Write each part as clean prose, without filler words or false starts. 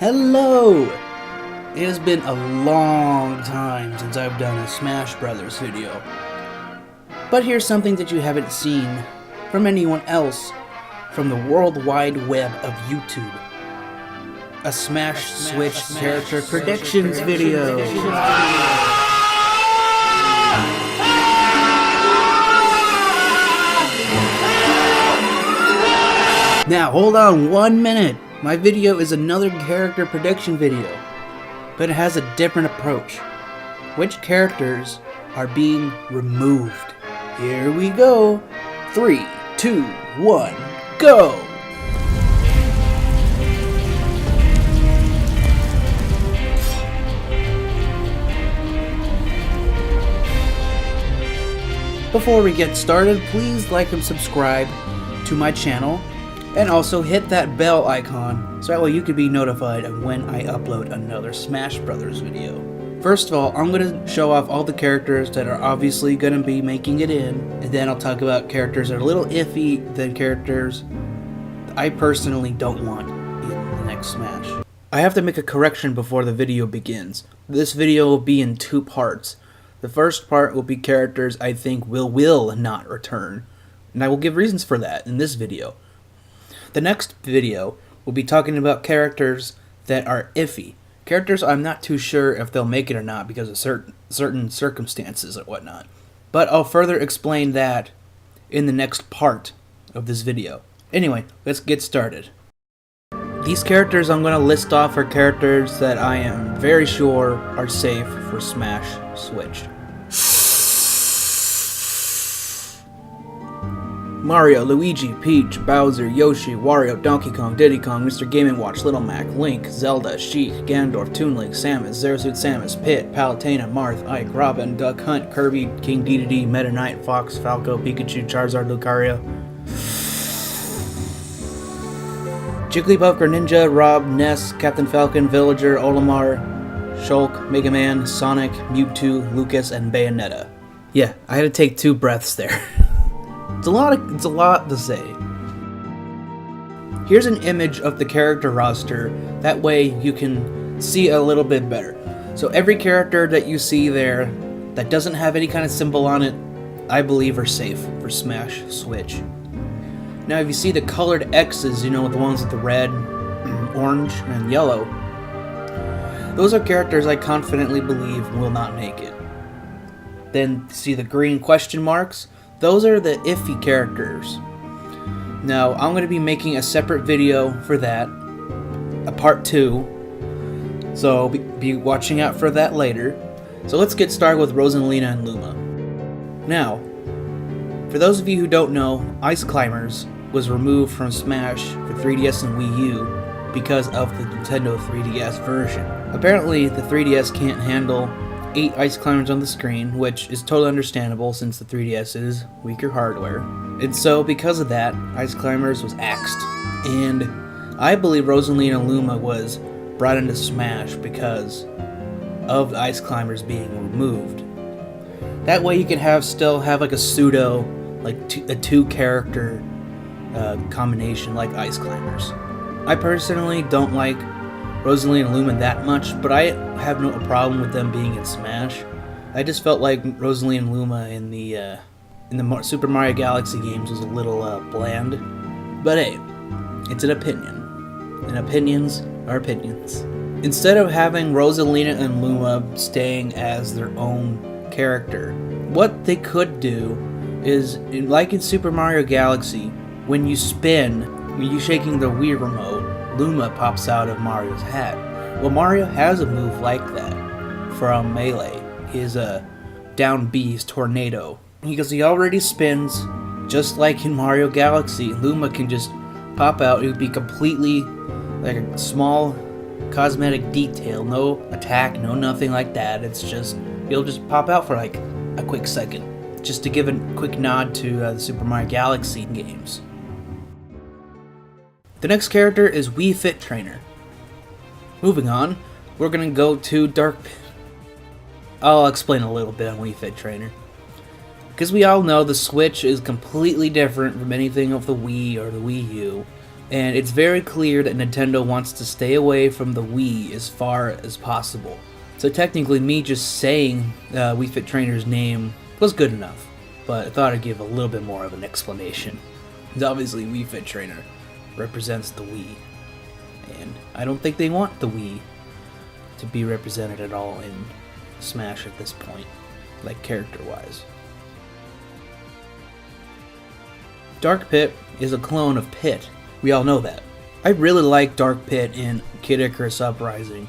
Hello! It has been a long time since I've done a Smash Brothers video. But here's something that you haven't seen from anyone else from the World Wide Web of YouTube. A Smash Switch character predictions video. Now hold on 1 minute. My video is another character prediction video, but it has a different approach. Which characters are being removed? Here we go. 3, 2, 1, go! Before we get started, please like and subscribe to my channel. And also hit that bell icon so that way you can be notified of when I upload another Smash Brothers video. First of all, I'm going to show off all the characters that are obviously going to be making it in, and then I'll talk about characters that are a little iffy than characters I personally don't want in the next Smash. I have to make a correction before the video begins. This video will be in 2 parts. The first part will be characters I think will not return, and I will give reasons for that in this video. The next video will be talking about characters that are iffy. Characters I'm not too sure if they'll make it or not because of certain circumstances or whatnot. But I'll further explain that in the next part of this video. Anyway, let's get started. These characters I'm going to list off are characters that I am very sure are safe for Smash Switch. Mario, Luigi, Peach, Bowser, Yoshi, Wario, Donkey Kong, Diddy Kong, Mr. Game & Watch, Little Mac, Link, Zelda, Sheik, Ganondorf, Toon Link, Samus, Zerasuit Samus, Pit, Palutena, Marth, Ike, Robin, Duck Hunt, Kirby, King Dedede, Meta Knight, Fox, Falco, Pikachu, Charizard, Lucario, Jigglypuff, Greninja, Rob, Ness, Captain Falcon, Villager, Olimar, Shulk, Mega Man, Sonic, Mewtwo, Lucas, and Bayonetta. Yeah, I had to take 2 breaths there. It's a lot to say. Here's an image of the character roster, that way you can see a little bit better. So every character that you see there that doesn't have any kind of symbol on it, I believe are safe for Smash Switch. Now if you see the colored X's, you know, the ones with the red, orange, and yellow, those are characters I confidently believe will not make it. Then see the green question marks? Those are the iffy characters. Now, I'm going to be making a separate video for that, a part 2, so be watching out for that later. So let's get started with Rosalina and Luma. Now, for those of you who don't know, Ice Climbers was removed from Smash for 3DS and Wii U because of the Nintendo 3DS version. Apparently, the 3DS can't handle 8 Ice Climbers on the screen, which is totally understandable since the 3DS is weaker hardware. And so, because of that, Ice Climbers was axed. And I believe Rosalina Luma was brought into Smash because of the Ice Climbers being removed. That way you can still have like a pseudo, like a 2-character combination like Ice Climbers. I personally don't like Rosalina and Luma that much, but I have no problem with them being in Smash. I just felt like Rosalina and Luma in the Super Mario Galaxy games was a little bland. But hey, it's an opinion, and opinions are opinions. Instead of having Rosalina and Luma staying as their own character, what they could do is, like in Super Mario Galaxy, when you spin, when you're shaking the Wii remote, Luma pops out of Mario's hat. Well, Mario has a move like that from Melee. His down B's Tornado. Because he already spins, just like in Mario Galaxy, Luma can just pop out. It would be completely like a small cosmetic detail. No attack, no nothing like that. It's just, he'll just pop out for like a quick second. Just to give a quick nod to the Super Mario Galaxy games. The next character is Wii Fit Trainer. Moving on, we're going to go to Dark Pit. I'll explain a little bit on Wii Fit Trainer. Because we all know the Switch is completely different from anything of the Wii or the Wii U. And it's very clear that Nintendo wants to stay away from the Wii as far as possible. So technically me just saying Wii Fit Trainer's name was good enough, but I thought I'd give a little bit more of an explanation. Because obviously Wii Fit Trainer represents the Wii, and I don't think they want the Wii to be represented at all in Smash at this point, like character-wise. Dark Pit is a clone of Pit. We all know that. I really like Dark Pit in Kid Icarus Uprising.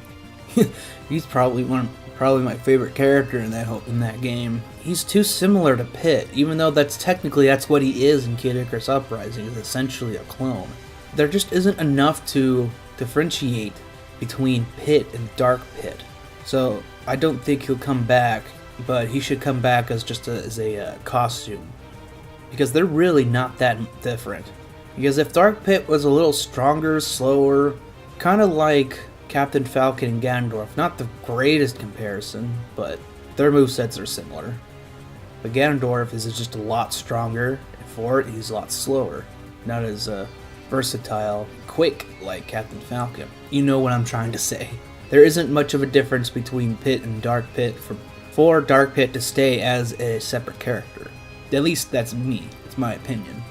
He's probably my favorite character in that game. He's too similar to Pit, even though that's what he is in Kid Icarus Uprising, is essentially a clone. There just isn't enough to differentiate between Pit and Dark Pit. So I don't think he'll come back, but he should come back as just as a costume. Because they're really not that different. Because if Dark Pit was a little stronger, slower, kind of like Captain Falcon and Ganondorf, not the greatest comparison, but their movesets are similar. But Ganondorf is just a lot stronger, and for it, he's a lot slower. Not as versatile, quick like Captain Falcon. You know what I'm trying to say. There isn't much of a difference between Pit and Dark Pit for Dark Pit to stay as a separate character. At least that's me. It's my opinion.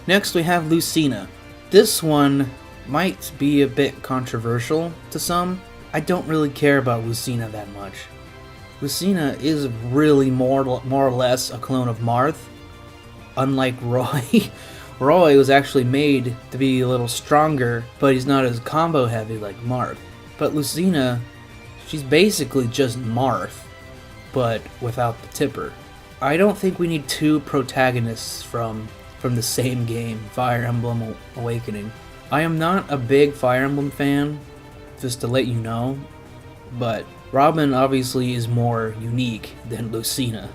Next we have Lucina. This one might be a bit controversial to some. I don't really care about Lucina that much. Lucina is really more or less a clone of Marth. Unlike Roy. Roy was actually made to be a little stronger, but he's not as combo heavy like Marth. But Lucina, she's basically just Marth, but without the tipper. I don't think we need two protagonists from the same game, Fire Emblem Awakening. I am not a big Fire Emblem fan, just to let you know, but Robin obviously is more unique than Lucina.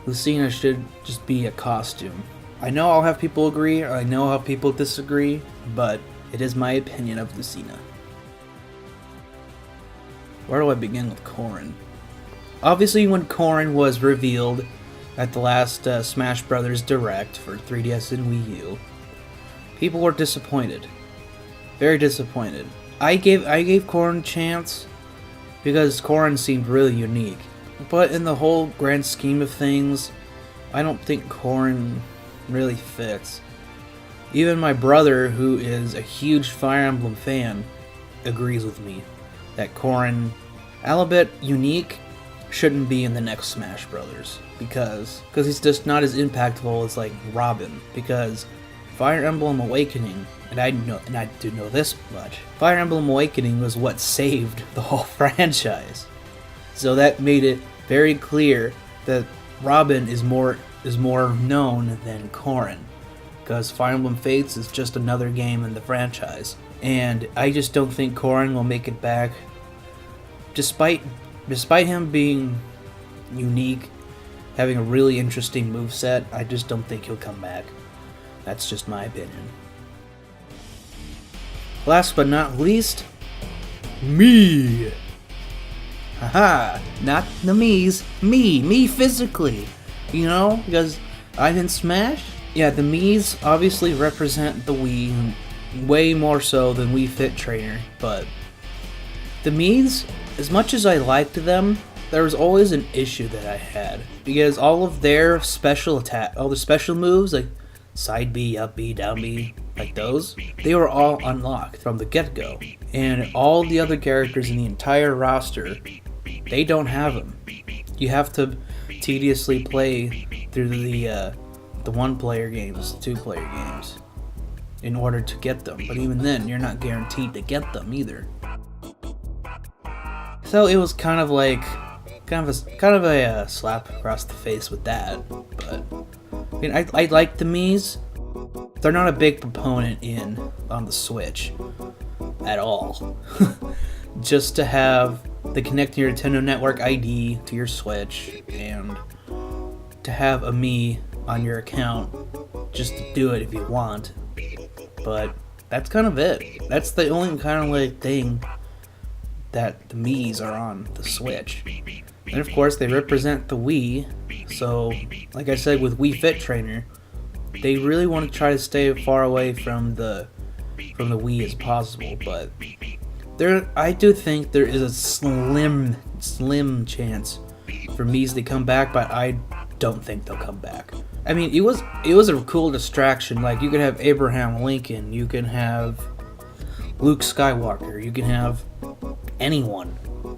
Lucina should just be a costume. I know I'll have people agree, I know I'll have people disagree, but it is my opinion of Lucina. Where do I begin with Corrin? Obviously when Corrin was revealed at the last Smash Bros. Direct for 3DS and Wii U, people were disappointed. Very disappointed. I gave Corrin a chance because Corrin seemed really unique. But in the whole grand scheme of things, I don't think Corrin really fits. Even my brother, who is a huge Fire Emblem fan, agrees with me that Corrin, a bit unique, shouldn't be in the next Smash Brothers because he's just not as impactful as like Robin. Because Fire Emblem Awakening, and I do know this much, Fire Emblem Awakening was what saved the whole franchise. So that made it very clear that Robin is more known than Corrin, because Fire Emblem Fates is just another game in the franchise, and I just don't think Corrin will make it back, despite him being unique, having a really interesting moveset. I just don't think he'll come back. That's just my opinion. Last but not least, me. Haha, not the me's, me physically. You know, because I'm in Smash. Yeah, the me's obviously represent the Wii way more so than Wii Fit Trainer, but the me's, as much as I liked them, there was always an issue that I had, because all of their all the special moves, like side B, up B, down B, like those, they were all unlocked from the get-go. And all the other characters in the entire roster, they don't have them. You have to tediously play through the one-player games, two-player games, in order to get them. But even then, you're not guaranteed to get them either. So it was kind of a slap across the face with that. But I mean, I like the Mii's. They're not a big proponent on the Switch at all. Just to have the connect your Nintendo Network ID to your Switch and to have a Mii on your account, just to do it if you want. But that's kind of it. That's the only kind of like thing that the Mii's are on the Switch. And of course they represent the Wii, so like I said with Wii Fit Trainer, they really want to try to stay far away from the Wii as possible, but I do think there is a slim chance for Miis to come back, but I don't think they'll come back. I mean, it was a cool distraction. Like, you could have Abraham Lincoln, you can have Luke Skywalker, you can have anyone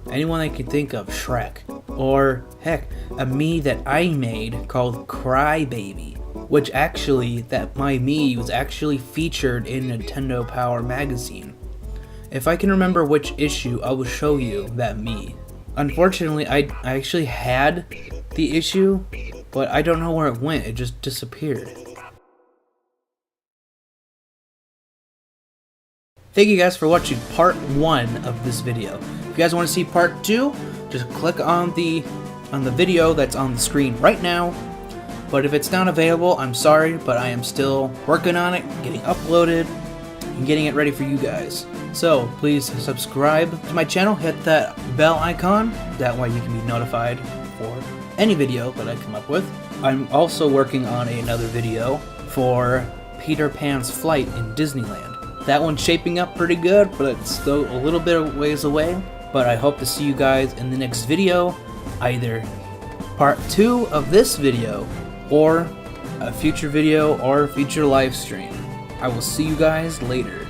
I can think of, Shrek, or heck, a Mii that I made called Crybaby, which actually, my Mii was actually featured in Nintendo Power magazine. If I can remember which issue, I will show you that Mii. Unfortunately, I actually had the issue, but I don't know where it went. It just disappeared. Thank you guys for watching part 1 of this video. If you guys want to see part 2, just click on the video that's on the screen right now. But if it's not available, I'm sorry, but I am still working on it, getting uploaded, and getting it ready for you guys. So please subscribe to my channel, hit that bell icon, that way you can be notified for any video that I come up with. I'm also working on another video for Peter Pan's flight in Disneyland. That one's shaping up pretty good, but it's still a little bit of ways away. But I hope to see you guys in the next video, either part 2 of this video, or a future video, or a future live stream. I will see you guys later.